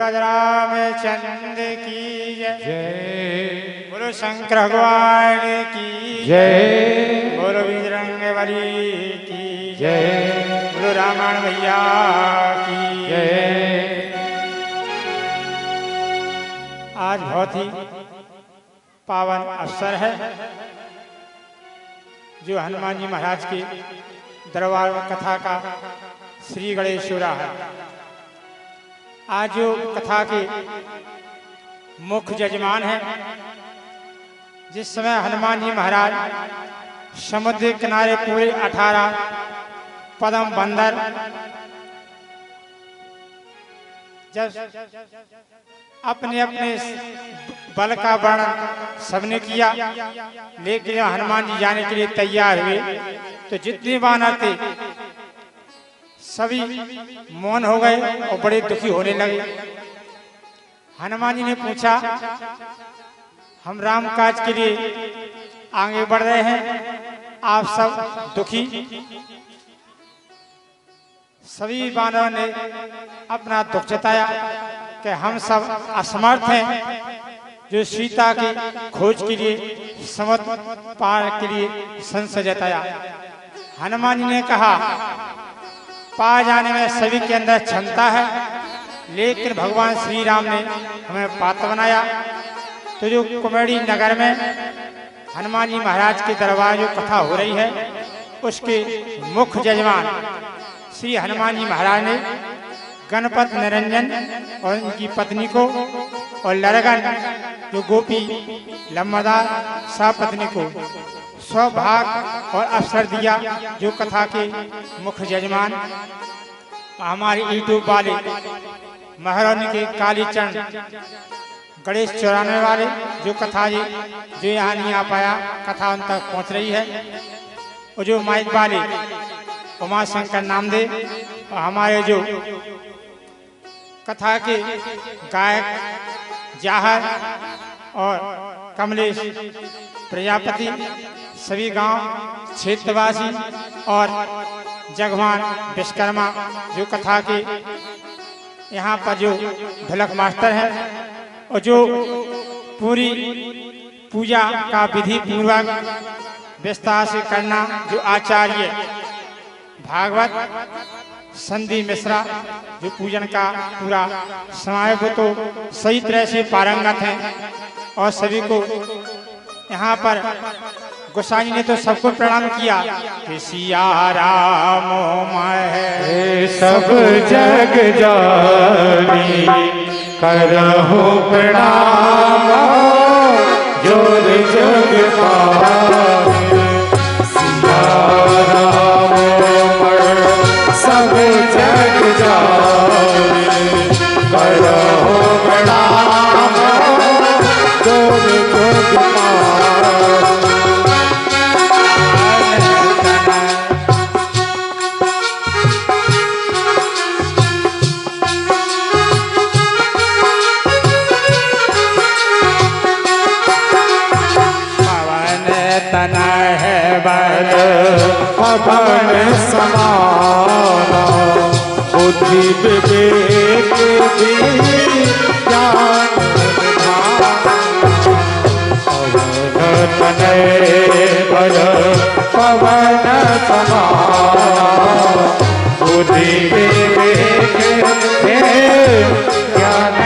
रामचंद की जय। बोलो शंकर भगवान की जय। बोलो बजरंगबली की जय। बोलो रामायण भैया की जय। आज बहुत ही पावन अवसर है जो हनुमान जी महाराज के दरबार में कथा का श्री गणेशोरा है। आज जो कथा के मुख्य जजमान है, जिस समय हनुमान जी महाराज समुद्र किनारे पूरे 18 पदम बंदर जब अपने अपने बल का वर्णन सबने किया, लेकिन हनुमान जी जाने के लिए तैयार हुए तो जितने वानर थे सभी मौन हो गए और बड़े दुखी होने लगे। हनुमान जी ने पूछा, हम राम काज के लिए आगे बढ़ रहे हैं, आप सब दुखी। सभी वानरों ने अपना दुख जताया कि हम सब असमर्थ हैं जो सीता की खोज के लिए समुद्र पार के लिए संशय जताया। हनुमान जी ने कहा, पा जाने में सभी के अंदर क्षमता है, लेकिन भगवान श्री राम ने हमें पात्र बनाया। तो जो कुमेड़ी नगर में हनुमान जी महाराज के दरबार जो कथा हो रही है, उसके मुख्य जजमान श्री हनुमान जी महाराज ने गणपत निरंजन और उनकी पत्नी को और लरगन जो गोपी लम्बरदार सपत्नी को सौभाग्य और अवसर दिया। जो कथा के मुख्य जजमान हमारे यूट्यूब वाले महारानी के कालीचरण गणेश चौराने वाले जो कथा जो यहाँ नहीं आ पाया, कथा उन तक पहुँच रही है। और जो माइक वाले उमा शंकर नामदेव और हमारे जो कथा के गायक जाहर और कमलेश प्रजापति, सभी गांव क्षेत्रवासी और जगवान विश्वकर्मा जो कथा के यहाँ पर जो ढोलक मास्टर है, और जो पूरी पूजा का विधि पूर्वक विस्तार से करना जो आचार्य भागवत संधि मिश्रा जो पूजन का पूरा समय वो तो सही तरह से पारंगत हैं। और सभी को यहाँ पर गोसाई ने तो सबको प्रणाम किया कि सिया राम मैं सब जग जानी करहु प्रणाम जोर जग पावे। सिया राम मैं सब जग जानी करहु प्रणाम जोर जग पावे। पवन समाना बुद्धि विवेक ज्ञान पवन तनय बल पवन समाना बुद्धि विवेक ज्ञान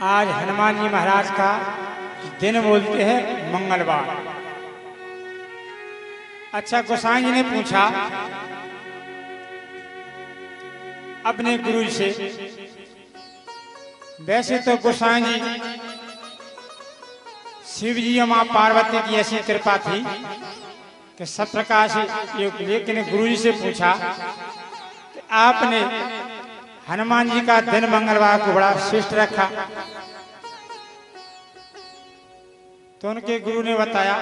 आज हनुमान जी महाराज का दिन बोलते हैं मंगलवार। अच्छा, गोसाई जी ने पूछा अपने गुरु से, वैसे तो गोसाई जी शिव जी और माँ पार्वती की ऐसी कृपा थी कि सब प्रकार से योग। लेकिन गुरु जी से पूछा कि आपने हनुमान जी का दिन मंगलवार को बड़ा श्रेष्ठ रखा, तो उनके गुरु ने बताया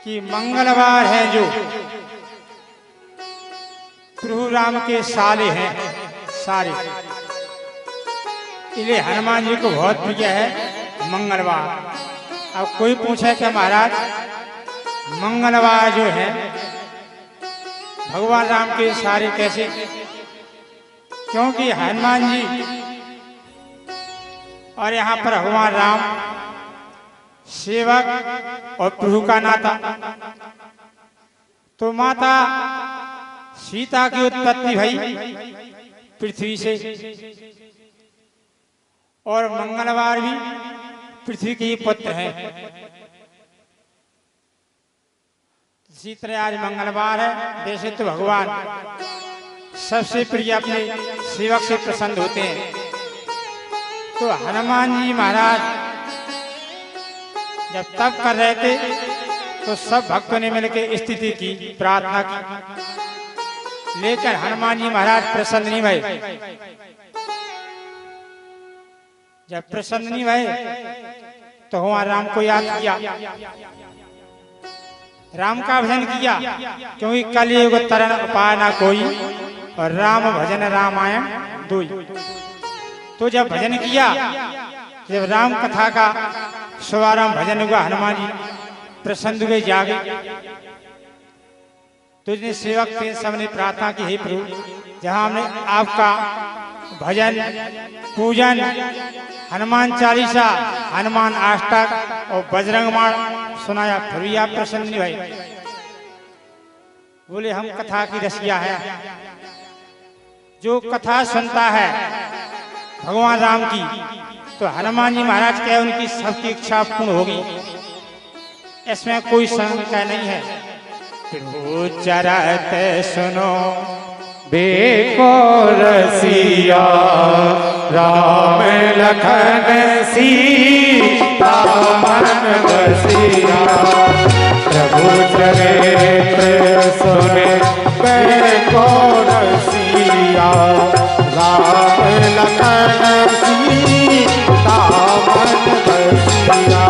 कि मंगलवार है जो प्रभु राम के साले हैं सारे, इसलिए हनुमान जी को बहुत प्रिय है मंगलवार। अब कोई पूछे कि महाराज मंगलवार जो है भगवान राम के सारे कैसे? क्योंकि हनुमान जी और यहाँ पर भगवान राम सेवक और प्रभु का नाता। तो माता सीता की उत्पत्ति भई पृथ्वी से, और मंगलवार भी पृथ्वी के ही पुत्र हैं। इसी तरह आज मंगलवार है। वैसे तो भगवान सबसे प्रिय अपने सेवक से प्रसन्न होते हैं। तो हनुमान जी महाराज जब तप कर रहे थे तो सब भक्तों ने मिलकर स्थिति की, प्रार्थना की, लेकिन हनुमान जी महाराज प्रसन्न नहीं भये। जब प्रसन्न नहीं भये तो भगवान राम को याद किया, राम का भजन किया, क्योंकि कलयुग तरण उपाय ना कोई और राम भजन रामायण दोई। तो जब भजन किया, जब राम कथा का शुभारंभ भजन हुआ, हनुमान जी प्रसन्न हुए, जागे। तो जितने सेवक थे सबने प्रार्थना की, हे प्रभु जहाँ हमने आपका भजन पूजन हनुमान चालीसा, हनुमान अष्टक और बजरंग बाण सुनाया, फिर भी आप प्रसन्न नहीं भये। बोले हम कथा की रसिया है, जो कथा सुनता है भगवान राम की तो हनुमान जी महाराज कहे उनकी सबकी इच्छा पूर्ण होगी, इसमें कोई शंका नहीं है। प्रभु चरत सुनो बेको रसिया, राम लखन सीता मन बसिया। प्रभु चरित्र सुने बेको रसिया, राम लखन सीता मन बसिया।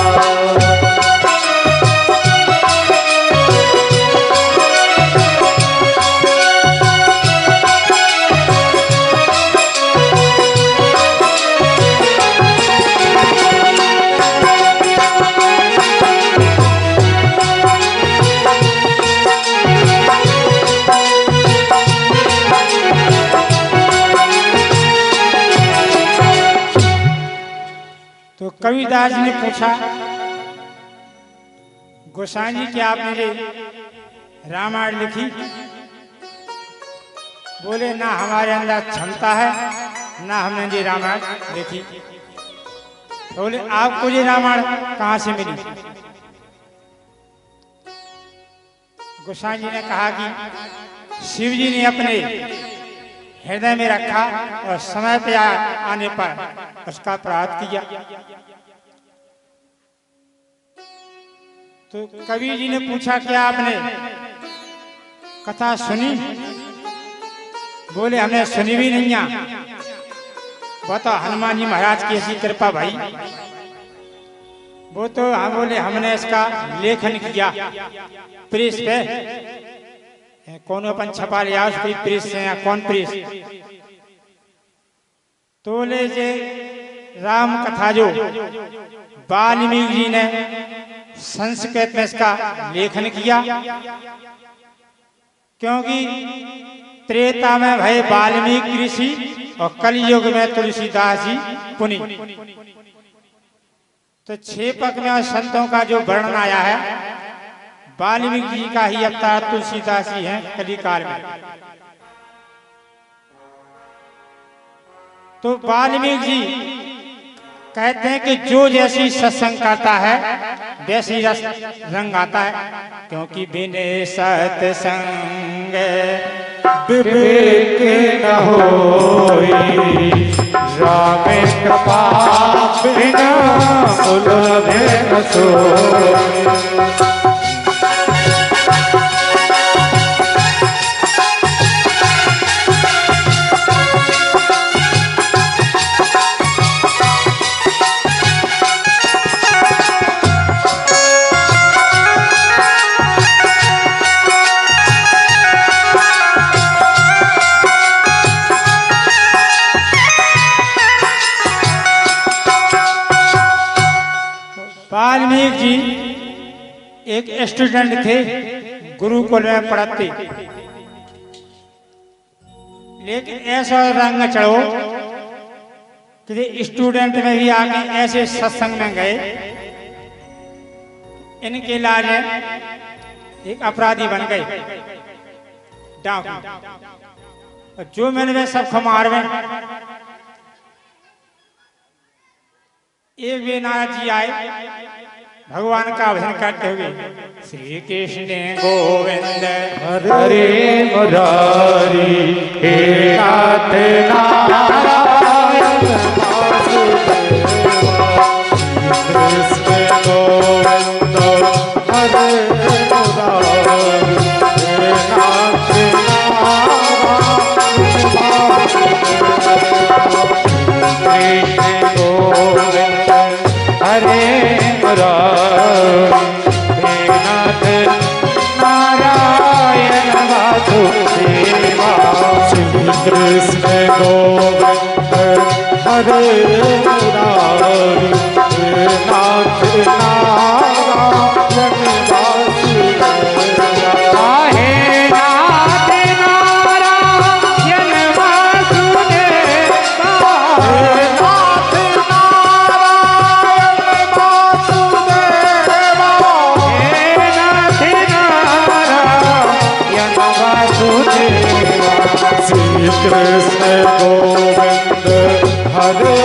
तो कविदास जी ने पूछा, गोसाई जी क्या आपने ये रामायण लिखी? बोले ना हमारे अंदर क्षमता है, ना हमने ये रामायण लिखी। बोले आपको ये रामायण कहाँ से मिली? गोसाई जी ने कहा कि शिव जी ने अपने हृदय में रखा और समय पे आने पर उसका प्राप्त किया। तो कवि जी ने पूछा क्या आपने कथा सुनी? बोले हमने सुनी भी नहीं है। बताओ हनुमान जी महाराज की ऐसी कृपा भाई। वो तो हम बोले हमने इसका लेखन किया प्रेस पे, कौन अपन छपा लिया उसकी प्रेस से, या कौन प्रेस? तो बोले जे राम कथा जो वाल्मीकि जी ने संस्कृत में इसका लेखन किया, क्योंकि त्रेता में भय वाल्मीकि ऋषि और कलयुग में तुलसीदास जी पुनि। तो छेपक में और संतों का जो वर्णन आया है, वाल्मीकि जी का ही अवतार तुलसीदास जी हैं कलिकाल में। तो वाल्मीकि जी कहते हैं कि जो जैसी सत्संग करता है वैसी रस रंग आता है, क्योंकि बिने सत्संग विवेक न होई, राम कृपा बिना मुलभे न सोई। वाल्मीकि जी एक स्टूडेंट थे, गुरुकुल में पढ़ते, लेकिन ऐसा रंग चढ़ो कि स्टूडेंट में भी आके ऐसे सत्संग में गए, इनके लाल एक अपराधी बन गए, डाकू। जो मैंने वे सब खमार में एक वे नारद जी आए भगवान का भजन करते हुए, श्री कृष्ण गोविंद हरे मुरारी हे नाथ नारायण कृष्ण गोविंद हरे मुरारी हे नाथ कृष्ण गोविंद हरे मुरारी हे नाथ नारायण वासुदेवा। श्री कृष्ण गोविंद हरे मुरारी हे नाथ नारायण वासुदेवा। हे नाथ नारायण वासुदेवा। हे नाथ नारायण वासुदेवा। हे नाथ नारायण वासुदेवा। श्री कृष्ण गोविंद हरे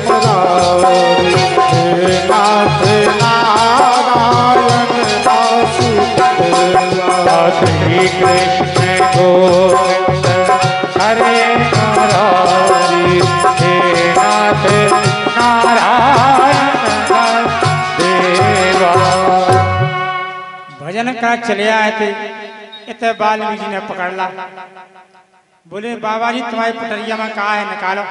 मुरारी हे नाथ नारायण वासुदेवा। श्री कृष्ण गोविंद हरे मुरारी हे नाथ नारायण वासुदेवा। भजन कर चले आए थे, इतने वाल्मीकि जी ने पकड़ ला, बोले बाबा जी तुम्हारी पटरिया में कहा है, निकालो।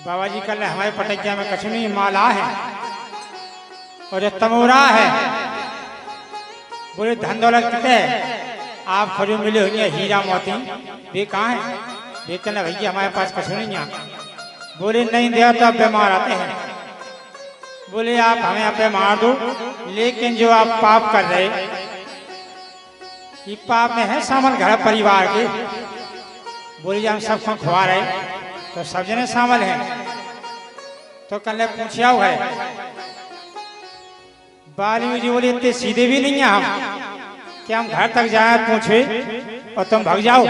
बाबा जी कल हमारे पटरिया में कछु नहीं, माला है और ये तमोरा है। बोले धन दौलत कितने है, आप खजू मिले हुए हीरा मोती, वे कहाँ है? वे कहना भैया हमारे पास कछु नहीं है। बोले नहीं दिया तो आप बीमार आते हैं। बोले आप हमें अपने मार दो, लेकिन जो आप पाप कर रहे, ये पाप में है शामिल घर परिवार के। बोले हम सबको खुआ रहे तो सब जने शामिल हैं, तो कल पूछा है। वाल्मीकि जी बोले इतने सीधे भी नहीं है हम कि हम घर तक जाए पूछे और तुम भाग जाओ।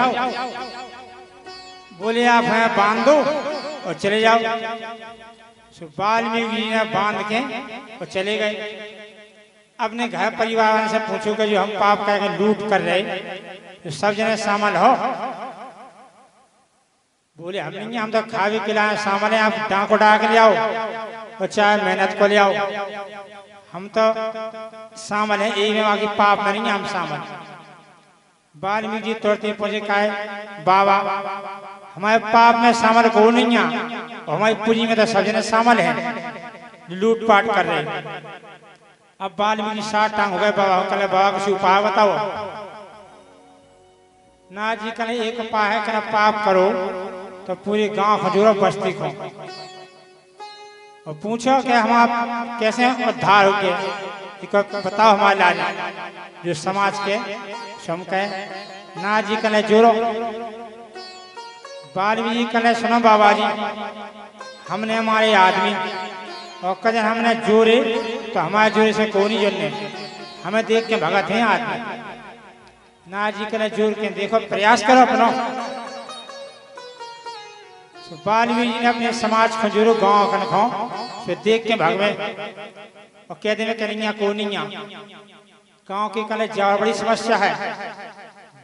बोले आप हमें बांध दो और चले जाओ। वाल्मीकि जी ने बांध के और चले गए। अपने घर परिवार वाले से पूछो कि जो हम पाप करके लूट कर रहे तो सब जने शामिल हो। बोले हम नहीं, हम तो खावे के लिए शामिल हैं, आप डांको डाक ले आओ और चाहे मेहनत को ले आओ, हम तो शामिल हैं, यही में बाकी पाप में नहीं, हम शामिल। वाल्मीकि जी तुरंत पहुंचे, कहे बाबा हमारे पाप में शामिल को नहीं है, और हमारी पूंजी में तो सब जने शामिल हैं, लूटपाट कर रहे। अब वाल्मीकि 60 टांग हो गए। बाबा कल बाबा कुछ उपाय बताओ। ना जी कल एक उपाय है, कल पाप करो तो पूरे गांव खजूरो बस्ती को और पूछो कि हम आप कैसे उद्धार हो गए, बताओ हमारे लाल जो समाज के सम के। ना जी कल जोरो। वाल्मीकि कल सुनो बाबा जी, हमने हमारे आदमी और कदर हमने जोरे तो हमारे जोरे से कौन ही जलने, हमें देख के भगत हैं आदमी। ना जी कल जोर के देखो, प्रयास करो अपना। वाल्मीकि जी ने अपने समाज को जोरो गाँव कन खाओ फिर देख के भगवे और कह देवे करिया को नहीं। गाँव की कल जब बड़ी समस्या है।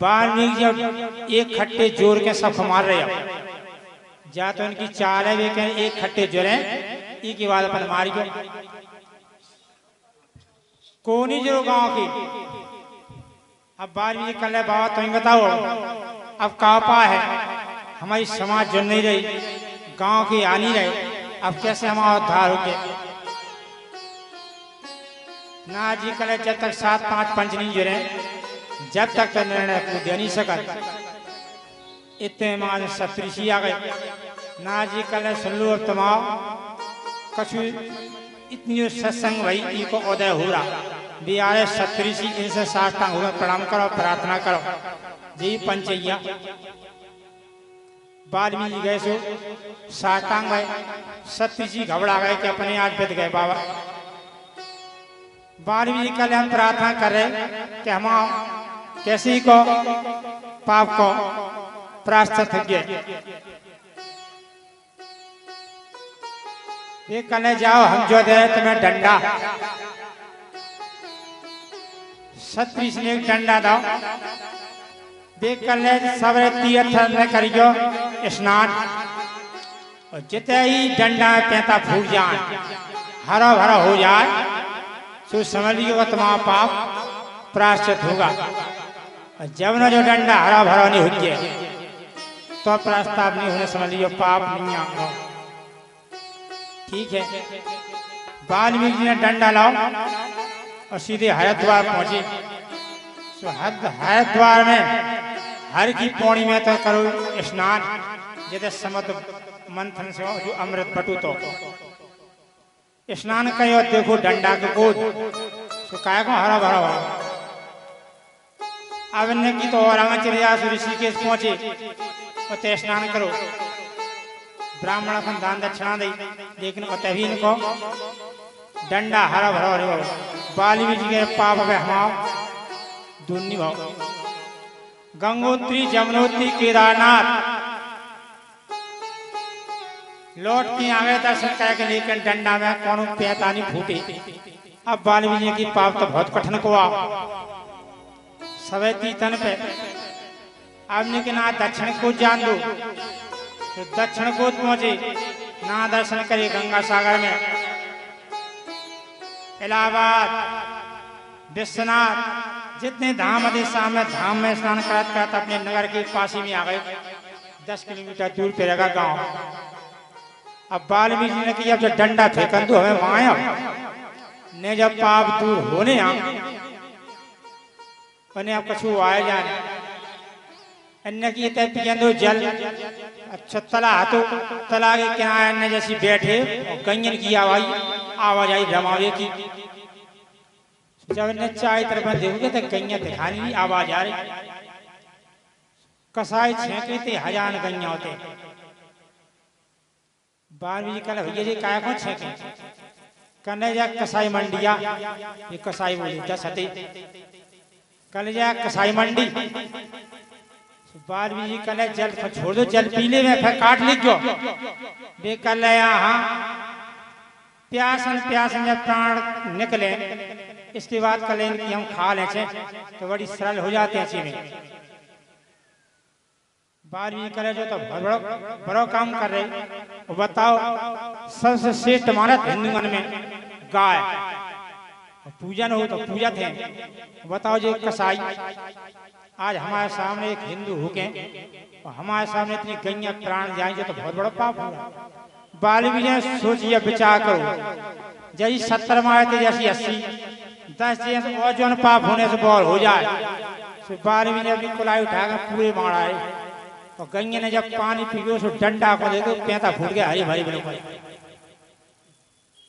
वाल्मीकि जी एक खट्टे जोर के सब मार रहे, जा तो इनकी चाल है वे कहें एक खट्टे जुरे ई की बात अपन मारी गो कोनी जो गांव की। अब 12वीं कल है बाबा तुम बताओ अब कापा है हमारी समाज जो नहीं रही गांव की आ नहीं रहे अब कैसे हमारा उद्धार हो गया ना जी कल जब तक 7-5 पंच नहीं जुड़े जब तक तो निर्णय को दे नहीं सका इतने माज सप्तऋषि आ गए ना जी कल सुन लो अब तमाम कछु इतनी सत्संग भाई इनको उदय हो रहा बिहार सप्तऋषि इनसे साष्टांग हुए प्रणाम करो प्रार्थना करो जी पंचैया 12वीं गए सो साष्टांग भाई सप्तऋषि घबरा गए कि अपने आज बित गए बाबा 12वीं कल हम प्रार्थना कर रहे कि हम कैसे को पाप को प्रायश्चित गए ये कल जाओ हम जो दे तुम्हें डंडा सप्तऋषि ने एक डंडा दो देख कल सवेरे तीर्थ में करियो स्नान और जितने ही डंडा पैंता फूट जाए हरा भरा हो जाए तो समझ लियो तुम्हारा पाप प्रायश्चित होगा और जब न जो डंडा हरा भरा नहीं हो गया तो प्रस्ताव नहीं होने समझ लियो पाप नहीं आऊंगा ठीक है। 12वीं जी ने डंडा लाओ और सीधे हरिद्वार पहुंचे तो हरिद्वार में हर की पौड़ी में तो करो स्नान जैसे समुद्र मंथन से जो अमृत बटू तो स्नान करो देखो डंडा के गोद तो काय को हरा भरा हो अब इनने की तो औरंगचर्या ऋषिकेश पहुंचे और स्नान करो ब्राह्मण अपन दान दक्षिणा दे लेकिन भी इनको डंडा हरा भरा हो 12वीं जी के पाप में हमाओ दूनी भाव गंगोत्री जमुनोत्री केदारनाथ लौट के आगे दर्शन करके लेकिन डंडा में कौन पैता नहीं फूटे। अब 12वीं जी की पाप तो बहुत कठिन को आ सवे तीतन पे आपने के ना दक्षिण को जान दो तो दक्षिण को पहुंचे ना दर्शन करे गंगा सागर में इलाहाबाद विश्वनाथ जितने धाम दिशा में धाम में स्नान करते करते अपने नगर के पास ही में आ गए 10 किलोमीटर दूर पे रखा गांव। अब 12वीं जी ने किया जब डंडा फेंकन दो हमें माया ने जब पाप दूर होने बने अब कछु आए जाने अन्य की पियंदो जल अच्छा तला हाथों तला के किनारे अन्य जैसी बैठे और गंजन की आवाज आई रमावे की जब इन्हें चाय तरफ देखोगे तो गैया दिखाने की आवाज आ रही कसाई छेंके थे हजान गैया होते 12वीं कल भैया जी काय को छेंके कने जा कसाई मंडिया ये कसाई बोली 10 हते कल जा कसाई मंडी 12वीं जी कल जल छोड़ दो जल पीले में फिर काट लीजियो बे कल यहाँ प्यासन जब प्राण निकले इसके बाद कलेन की हम खा ले तो बड़ी सरल हो जाते हैं चीजें 12वीं करे जो तो बड़ो काम कर रहे बताओ सबसे श्रेष्ठ मानत हिंदू मन में गाय पूजन हो तो पूजा थे बताओ जो कसाई आज हमारे सामने एक हिंदू होके और हमारे सामने इतनी गैया प्राण जाएंगे तो बहुत बड़ा पाप होगा। 12वीं ने सोचिए विचार करो जैसी 70 मारे थे जैसी 80 10 और जो पाप होने से बॉल हो जाए तो 12वीं ने अपनी कुलाई उठाकर पूरे मारा है और गंगे ने जब पानी पी गए उस डंडा को देखो पैंता फूट गया हरी भरी बड़ी।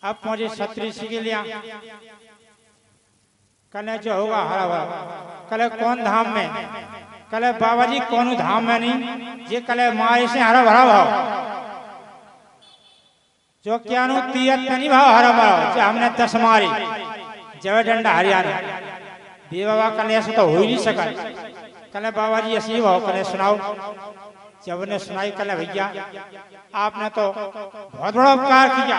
अब पहुंचे सप्तऋषि के लिए कल जो होगा हरा भरा कल कौन धाम में कल बाबा जी कौन धाम में नहीं ये कल मारे से हरा भरा भाव जो क्या नु तीरथ नहीं भाव हरा भरा जो हमने 10 मारी जब डंडा हरियाणा बे बाबा कल ऐसा तो हो ही नहीं सका कल बाबा जी ऐसी भाव कल सुनाओ जब ने सुनाई कल भैया आपने तो बहुत बड़ा उपकार किया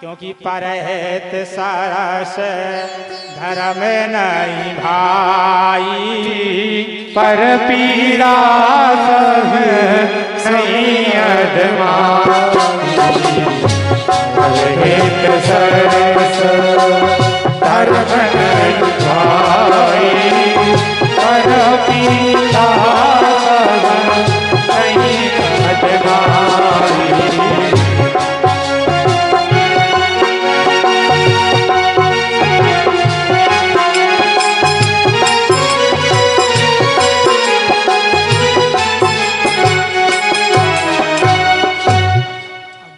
क्योंकि परहित सरस धर्म नहीं भाई, पर पीड़ा सब नहीं अधमाई। परहित सरस धर्म नहीं भाई, पर पीड़ा सब नहीं अधमाई।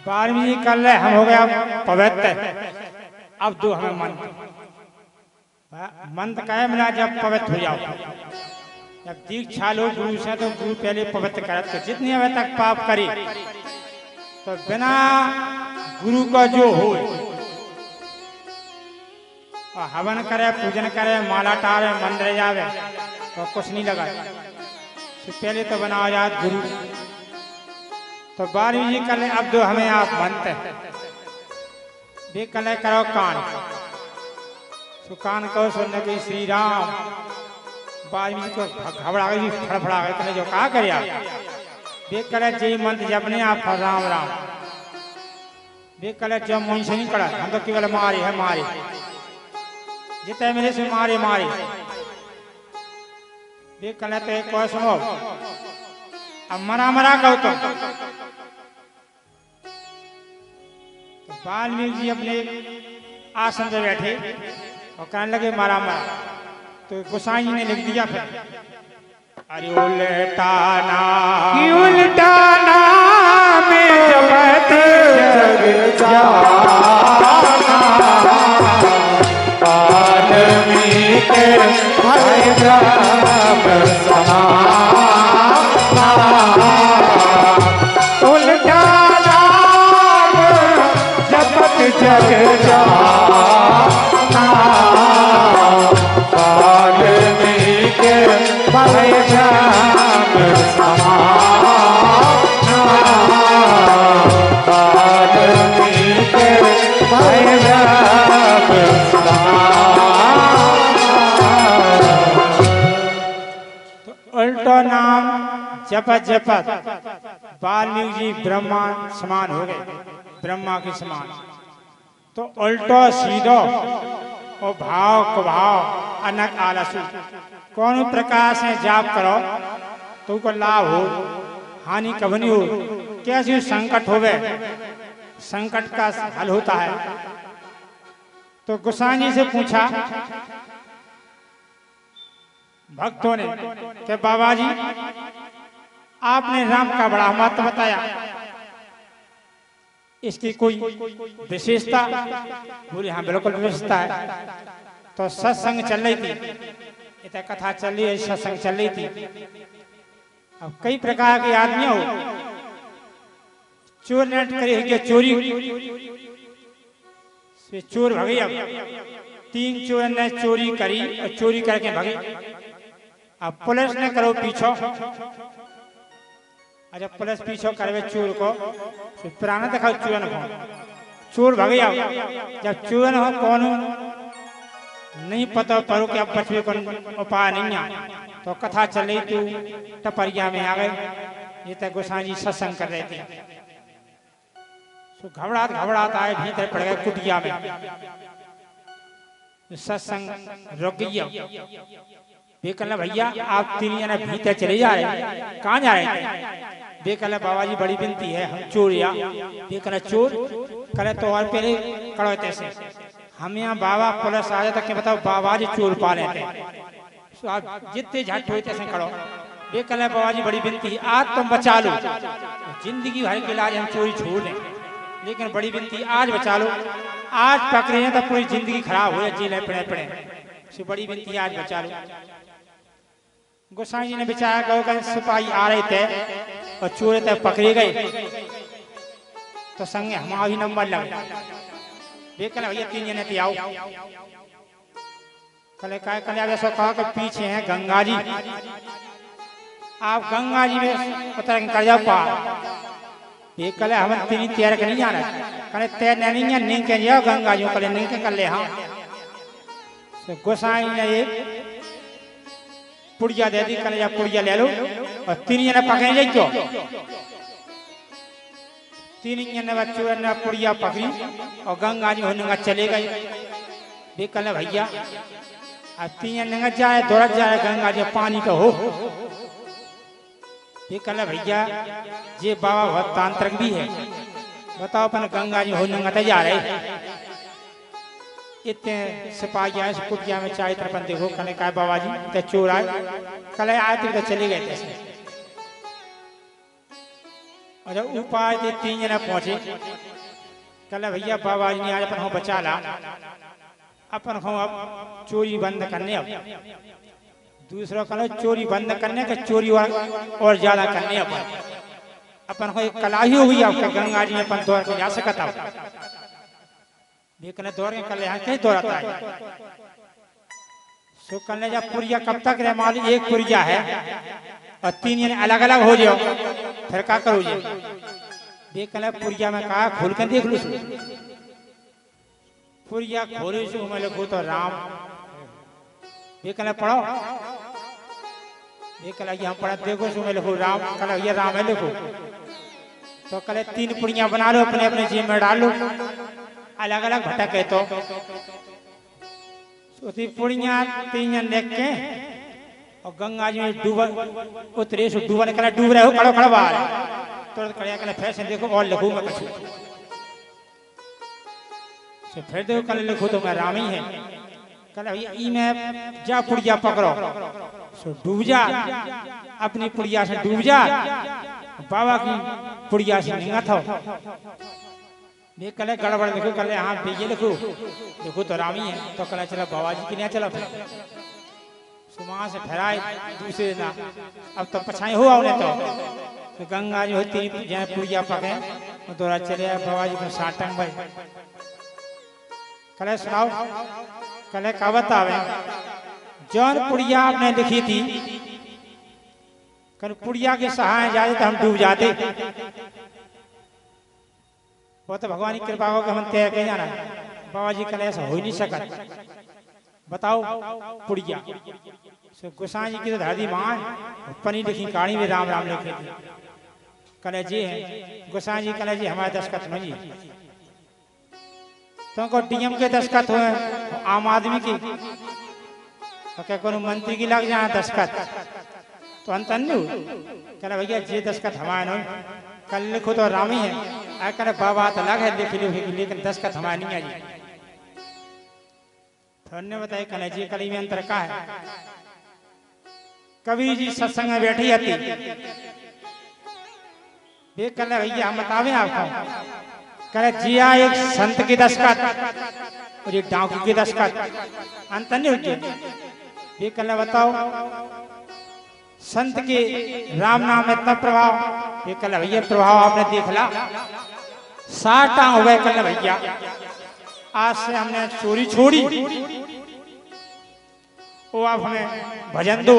बारहवीं कर ले हम हो गया पवित्र। अब दो हमें मंत्र। मंत्र कहे मिला जब पवित्र हो जाओ, जब दीक्षा लो गुरु से तो गुरु पहले पवित्र करत के जितनी हमें तक पाप करी तो बिना गुरु का जो हो और हवन करे पूजन करे माला टारे मंदिर जावे तो कुछ नहीं लगा। तो पहले तो बना याद गुरु। तो 12वीं कर ले। अब दो हमें आप मंत्र भी कले करो कान। तो कान कहो सुनने की श्री राम। 12वीं को घबरा गई फड़फड़ा गई कले जो कहा करे आप बे कले जय मंत्र जपने आप राम राम बे कले जो मुझ से नहीं करा। हम तो केवल मारे है मारे जितने मेरे से मारे मारे बे कले तो एक और सुनो। अब मरा मरा कहो तो वाल्मीकि जी अपने आसन पे बैठे और कहने लगे मारा मारा। तो गोसाई जी ने लिख दिया फिर अरे उल्टा नाम जपत जग जाना, वाल्मीकि भाई राम समाना। उल्टा नाम जपत जग जाना, वाल्मीकि भाई राम समाना। वाल्मीकि भाई राम उल्टा नाम जपत जपत वाल्मीकि जी ब्रह्मा समान हो गए, ब्रह्मा के समान। तो उल्टो सीधो और भाव को भाव अनक आलसु कौन प्रकार से जाप करो तो को लाभ हो हानि कभी नहीं हो। कैसे संकट होवे संकट का हल होता है। तो गोसाई से पूछा भक्तों ने कि बाबा जी आपने राम का बड़ा महत्व बताया, इसकी कोई विशेषता? बोले हाँ बिल्कुल विशेषता है। तो सत्संग चल रही थी, इतना कथा चल रही है, सत्संग चल रही थी। अब कई प्रकार के आदमी हो चोर नेट करे चोरी से चोर भगे। अब 3 चोर ने चोरी करी और चोरी करके भगे। अब पुलिस ने करो पीछो। अच्छा पुलिस पीछो करवे चोर को पुराना दिखाओ चोरन को चोर भगे। जब चोरन हो कौन नहीं पता परो कि अब बचवे को उपाय नहीं है। तो कथा चल रही थी टपरिया में आ गए। ये तो गोसाई जी सत्संग कर रहे थे। तो घबरात आए भीतर पड़ गए कुटिया में। सत्संग रुक गया। बेकल भैया आप 3 जना भीतर चले जा रहे कहाँ जा रहे थे? बेकल बाबा जी बड़ी विनती है हम चोर या बेकल चोर करे तो और पहले करो तैसे हम यहाँ बाबा पुलिस आ जाता कि बताओ बाबा जी चोर पा लेते। तो आप जितने झट हुए तैसे करो। बेकल बाबा जी बड़ी विनती आज तुम बचा लो, जिंदगी भर के इलाज हम चोरी छोड़ दें लेकिन बड़ी विनती आज बचा लो। आज पकड़े हैं तो पूरी जिंदगी खराब हो जेल पड़े पड़े। बड़ी विनती आज बचा लो। गोसाई जी ने बेचारा कहो सिपाही आ रहे थे और चोर थे पकड़े गए तो संगे हमारा भी नंबर लगे। देखना भैया 3 जने थे आओ। कल ऐसा कहा कि पीछे हैं गंगा जी, आप गंगा जी में उतर कर जाओ पार। ये कल हम तीन तैयार कर नहीं जाना कल तैयार नहीं है नहीं के जाओ गंगा जी कल नहीं के कर ले हाँ तो गोसाई ने ये पुड़िया दे दी कल या पुड़िया ले लो और तीन जने पकड़े जाए क्यों तीन जने बच्चों ने पुड़िया पकड़ी और गंगा जी होने का चले गए भी कल भैया अब तीन जने जाए दौड़ जाए गंगा जी पानी तो हो ये कल भैया ये बाबा बहुत तांत्रिक भी है बताओ अपन गंगा जी होने का जा रहे इतने सिपाही आए कुटिया में चाय तरपन देखो कल का बाबा जी तो चोर आए कल आए थे चले गए थे और जब ऊपर थे तीन जना पहुंचे कल भैया बाबा जी ने आज अपन बचा ला अपन हो अब चोरी बंद करने अब दूसरा कल चोरी बंद करने का चोरी और ज्यादा करने अपन को एक कलाही हुई आपके गंगा जी में अपन दौड़ के जा सकता लेकिन दौड़ के कल यहाँ कहीं दौड़ाता है सो कल जब पुरिया कब तक रहे मान एक पुरिया है और तीन जने अलग अलग हो जाओ फिर क्या करो ये कल पुरिया में कहा खोल कर देख लो पुरिया खोले से मैं लिखो तो राम ये कल पढ़ो ये कल हम पढ़ा देखो सो मैं लिखो राम कल ये राम है लिखो तो कल तीन पुड़िया बना लो अपने अपने जेब में डाल लो अलग अलग भटक है तो पुड़िया तीन जन देख के और गंगा जी में डूबा उतरे सो डूबा निकला डूब रहे हो खड़ो खड़ो बाहर तुरंत खड़े कल फैशन देखो और लिखू मैं कुछ तो फिर देखो कल लिखो तो मैं राम ही है कल भैया ई में जा पुड़िया पकड़ो सो डूब जा अपनी पुड़िया से डूब जा बाबा की पुड़िया से नहीं था ये कल गड़बड़ देखो कल हाँ ये लिखो देखो तो राम ही है तो कल चला बाबा जी की नहीं चला फिर सुमा से फहराए दूसरे ना अब तो पछाई हुआ उन्हें तो गंगा जी होती जहाँ पुड़िया पके वो दौरा चले बाबा जी को साटंग भाई कल सुनाओ कल का बतावे जौन पुड़िया आपने लिखी थी कल पुड़िया के सहाय जाते तो हम डूब जाते वो तो भगवान की कृपा हो कि हम तय के जाना बाबा जी कल ऐसा हो ही नहीं सका बताओ पुड़िया गोसाई जी की तो धरती मां पनी लिखी कहानी में राम राम लिखे थी कल जी है गोसाई जी कल जी हमारे दस्खत में जी तुमको डीएम के दस्खत हुए आम आदमी की तो क्या कोनो मंत्री की लग जाए दस्खत तो अंतन नहीं कल भैया जी दस्खत हमारे नहीं कल लिखो तो रामी है आ कल बाबा तो लग है लिखी लिखी लेकिन दस्खत हमारे नहीं है जी तो बताइए कल जी कल में अंतर का है कबीर जी सत्संग में बैठी आती ये कल भैया हम बतावे आपको कल जिया एक संत की दस्खत और एक डाकू की दस्खत अंतर नहीं होती ये कल बताओ संत के राम नाम में इतना प्रभाव ये कल भैया प्रभाव आपने देख ला 60 टांग हो गए कल भैया आज से हमने चोरी छोड़ी वो आप हमें भजन दो